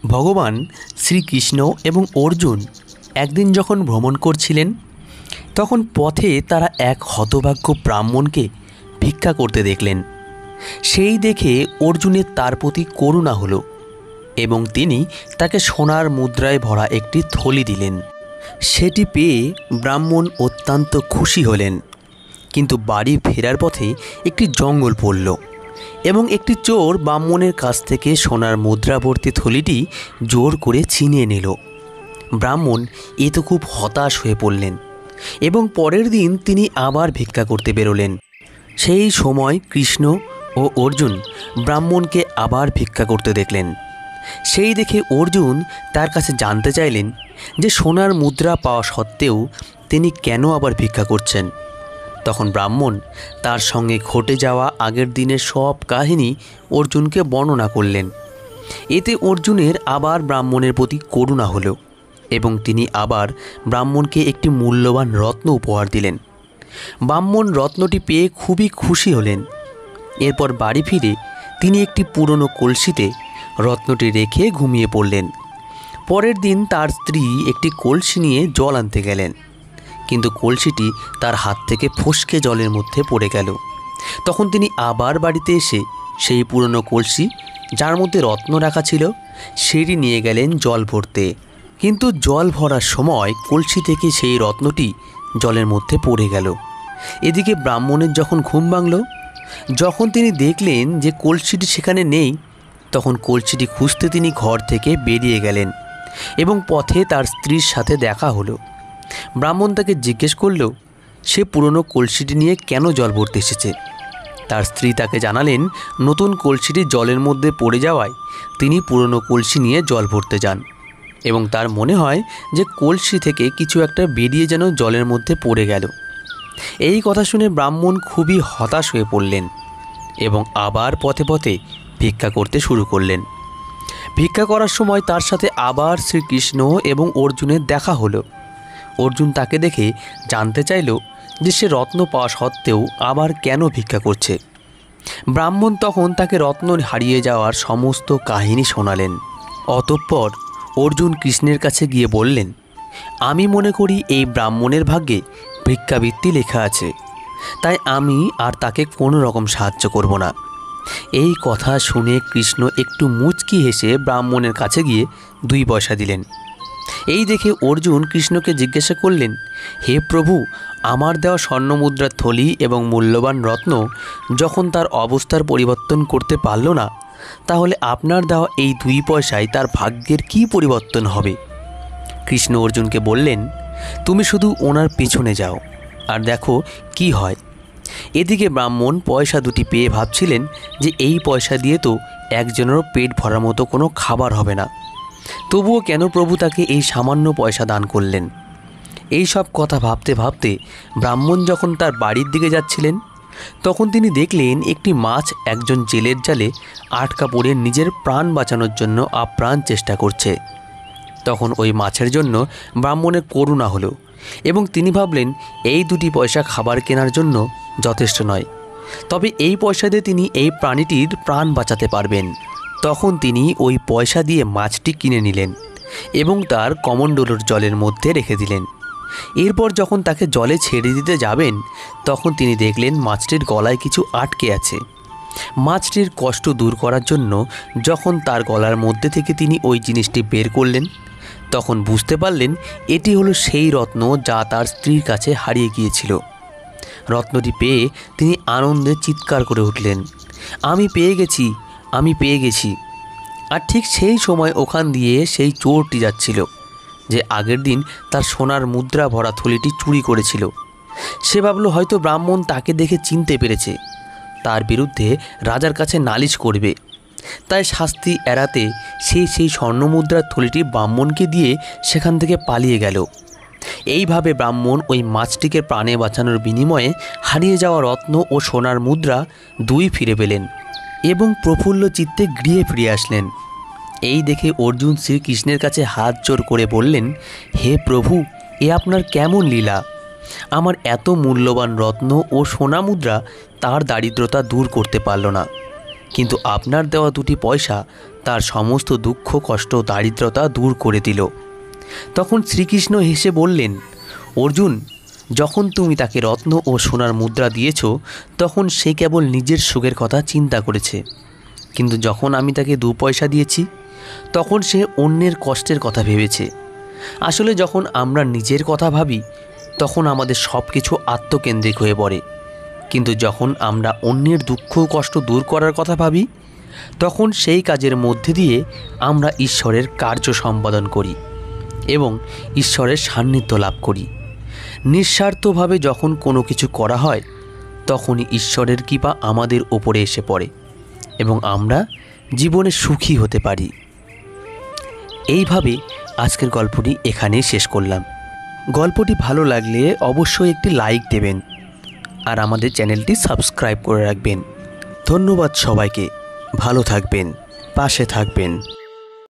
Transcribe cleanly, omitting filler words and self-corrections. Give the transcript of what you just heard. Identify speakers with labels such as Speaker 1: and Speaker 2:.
Speaker 1: ভগবান শ্রীকৃষ্ণ এবং অর্জুন একদিন যখন ভ্রমণ করছিলেন তখন পথে তারা এক হতভাগ্য ব্রাহ্মণকে ভিক্ষা করতে দেখলেন। সেই দেখে অর্জুনের তার প্রতি করুণা হলো এবং তিনি তাকে সোনার মুদ্রায় ভরা একটি থলি দিলেন। সেটি পেয়ে ব্রাহ্মণ অত্যন্ত খুশি হলেন। কিন্তু বাড়ি ফেরার পথে একটি জঙ্গল পড়ল এবং একটি চোর ব্রাহ্মণের কাছ থেকে সোনার মুদ্রাভর্তি থলিটি জোর করে ছিনিয়ে নিল। ব্রাহ্মণ এ তো খুব হতাশ হয়ে পড়লেন এবং পরের দিন তিনি আবার ভিক্ষা করতে বেরোলেন। সেই সময় কৃষ্ণ ও অর্জুন ব্রাহ্মণকে আবার ভিক্ষা করতে দেখলেন। সেই দেখে অর্জুন তার কাছে জানতে চাইলেন যে সোনার মুদ্রা পাওয়া সত্ত্বেও তিনি কেন আবার ভিক্ষা করছেন। তখন ব্রাহ্মণ তার সঙ্গে ঘটে যাওয়া আগের দিনের সব কাহিনী অর্জুনকে বর্ণনা করলেন। এতে অর্জুনের আবার ব্রাহ্মণের প্রতি করুণা হলো এবং তিনি আবার ব্রাহ্মণকে একটি মূল্যবান রত্ন উপহার দিলেন। ব্রাহ্মণ রত্নটি পেয়ে খুবই খুশি হলেন। এরপর বাড়ি ফিরে তিনি একটি পুরনো কলসিতে রত্নটি রেখে ঘুমিয়ে পড়লেন। পরের দিন তার স্ত্রী একটি কলসি নিয়ে জল আনতে গেলেন, কিন্তু কলসিটি তার হাত থেকে ফসকে জলের মধ্যে পড়ে গেল। তখন তিনি আবার বাড়িতে এসে সেই পুরনো কলসি যার মধ্যে রত্ন রাখা ছিল সেটি নিয়ে গেলেন জল ভরতে। কিন্তু জল ভরার সময় কলসি থেকে সেই রত্নটি জলের মধ্যে পড়ে গেল। এদিকে ব্রাহ্মণের যখন ঘুম ভাঙল, যখন তিনি দেখলেন যে কলসিটি সেখানে নেই, তখন কলসিটি খুঁজতে তিনি ঘর থেকে বেরিয়ে গেলেন এবং পথে তার স্ত্রীর সাথে দেখা হলো। ব্রাহ্মণ তাকে জিজ্ঞেস করল সে পুরনো কলসিটি নিয়ে কেন জল ভরতে এসেছে। তার স্ত্রী তাকে জানালেন নতুন কলসিটি জলের মধ্যে পড়ে যাওয়ায় তিনি পুরনো কলসি নিয়ে জল ভরতে যান এবং তার মনে হয় যে কলসি থেকে কিছু একটা বেরিয়ে যেন জলের মধ্যে পড়ে গেল। এই কথা শুনে ব্রাহ্মণ খুবই হতাশ হয়ে পড়লেন এবং আবার পথে পথে ভিক্ষা করতে শুরু করলেন। ভিক্ষা করার সময় তার সাথে আবার শ্রীকৃষ্ণ এবং অর্জুনের দেখা হলো। অর্জুন তাকে দেখে জানতে চাইল যে সে রত্ন পাওয়া সত্ত্বেও আবার কেন ভিক্ষা করছে। ব্রাহ্মণ তখন তাকে রত্ন হারিয়ে যাওয়ার সমস্ত কাহিনী শোনালেন। অতঃপর অর্জুন কৃষ্ণের কাছে গিয়ে বললেন, আমি মনে করি এই ব্রাহ্মণের ভাগ্যে ভিক্ষাবৃত্তি লেখা আছে, তাই আমি আর তাকে কোনো রকম সাহায্য করব না। এই কথা শুনে কৃষ্ণ একটু মুচকি হেসে ব্রাহ্মণের কাছে গিয়ে 2 পয়সা দিলেন। এই দেখে অর্জুন কৃষ্ণকে জিজ্ঞাসা করলেন, হে প্রভু, আমার দেওয়া স্বর্ণমুদ্রার থলি এবং মূল্যবান রত্ন যখন তার অবস্থার পরিবর্তন করতে পারল না, তাহলে আপনার দেওয়া এই 2 পয়সায় তার ভাগ্যের কী পরিবর্তন হবে। কৃষ্ণ অর্জুনকে বললেন, তুমি শুধু ওনার পিছনে যাও আর দেখো কি হয়। এদিকে ব্রাহ্মণ পয়সা 2টি পেয়ে ভাবছিলেন যে এই পয়সা দিয়ে তো একজনেরও পেট ভরার মতো কোনো খাবার হবে না, তবুও কেন প্রভু তাকে এই সামান্য পয়সা দান করলেন। এই সব কথা ভাবতে ভাবতে ব্রাহ্মণ যখন তার বাড়ির দিকে যাচ্ছিলেন, তখন তিনি দেখলেন একটি মাছ একজন জেলের জালে আটকা পড়ে নিজের প্রাণ বাঁচানোর জন্য আপ্রাণ চেষ্টা করছে। তখন ওই মাছের জন্য ব্রাহ্মণের করুণা হলো এবং তিনি ভাবলেন এই 2টি পয়সা খাবার কেনার জন্য যথেষ্ট নয়, তবে এই পয়সা দিয়ে তিনি এই প্রাণীটির প্রাণ বাঁচাতে পারবেন। তখন তিনি ওই পয়সা দিয়ে মাছটি কিনে নিলেন এবং তার কমণ্ডলুর জলের মধ্যে রেখে দিলেন। এরপর যখন তাকে জলে ছেড়ে দিতে যাবেন, তখন তিনি দেখলেন মাছটির গলায় কিছু আটকে আছে। মাছটির কষ্ট দূর করার জন্য যখন তার গলার মধ্যে থেকে তিনি ওই জিনিসটি বের করলেন, তখন বুঝতে পারলেন এটি হলো সেই রত্ন যা তার স্ত্রীর কাছে হারিয়ে গিয়েছিল। রত্নটি পেয়ে তিনি আনন্দে চিৎকার করে উঠলেন, আমি পেয়ে গেছি, আমি পেয়ে গেছি। আর ঠিক সেই সময় ওখান দিয়ে সেই চোরটি যাচ্ছিল যে আগের দিন তার সোনার মুদ্রা ভরা থলিটি চুরি করেছিল। সে ভাবল হয়তো ব্রাহ্মণ তাকে দেখে চিনতে পেরেছে, তার বিরুদ্ধে রাজার কাছে নালিশ করবে। তাই শাস্তি এড়াতে সেই স্বর্ণমুদ্রার থলিটি ব্রাহ্মণকে দিয়ে সেখান থেকে পালিয়ে গেল। এইভাবে ব্রাহ্মণ ওই মাছটিকে প্রাণে বাঁচানোর বিনিময়ে হারিয়ে যাওয়া রত্ন ও সোনার মুদ্রা 2 ফিরে পেলেন এবং প্রফুল্ল চিত্তে গৃহে ফিরে আসলেন। এই দেখে অর্জুন শ্রীকৃষ্ণের কাছে হাত জোড় করে বললেন, হে প্রভু, এ আপনার কেমন লীলা। আমার এত মূল্যবান রত্ন ও সোনা মুদ্রা তার দারিদ্রতা দূর করতে পারল না, কিন্তু আপনার দেওয়া 2টি পয়সা তার সমস্ত দুঃখ কষ্ট দারিদ্রতা দূর করে দিল। তখন শ্রীকৃষ্ণ হেসে বললেন, অর্জুন, যখন তুমি তাকে রত্ন ও সোনার মুদ্রা দিয়েছ তখন সে কেবল নিজের সুখের কথা চিন্তা করেছে, কিন্তু যখন আমি তাকে 2 পয়সা দিয়েছি তখন সে অন্যের কষ্টের কথা ভেবেছে। আসলে যখন আমরা নিজের কথা ভাবি তখন আমাদের সব কিছু আত্মকেন্দ্রিক হয়ে পড়ে, কিন্তু যখন আমরা অন্যের দুঃখ কষ্ট দূর করার কথা ভাবি তখন সেই কাজের মধ্যে দিয়ে আমরা ঈশ্বরের কার্য সম্পাদন করি এবং ঈশ্বরের সান্নিধ্য লাভ করি। নিঃস্বার্থভাবে যখন কোনো কিছু করা হয় তখনই ঈশ্বরের কৃপা আমাদের ওপরে এসে পড়ে এবং আমরা জীবনে সুখী হতে পারি। এইভাবে আজকের গল্পটি এখানেই শেষ করলাম। গল্পটি ভালো লাগলে অবশ্যই একটি লাইক দেবেন আর আমাদের চ্যানেলটি সাবস্ক্রাইব করে রাখবেন। ধন্যবাদ সবাইকে। ভালো থাকবেন, পাশে থাকবেন।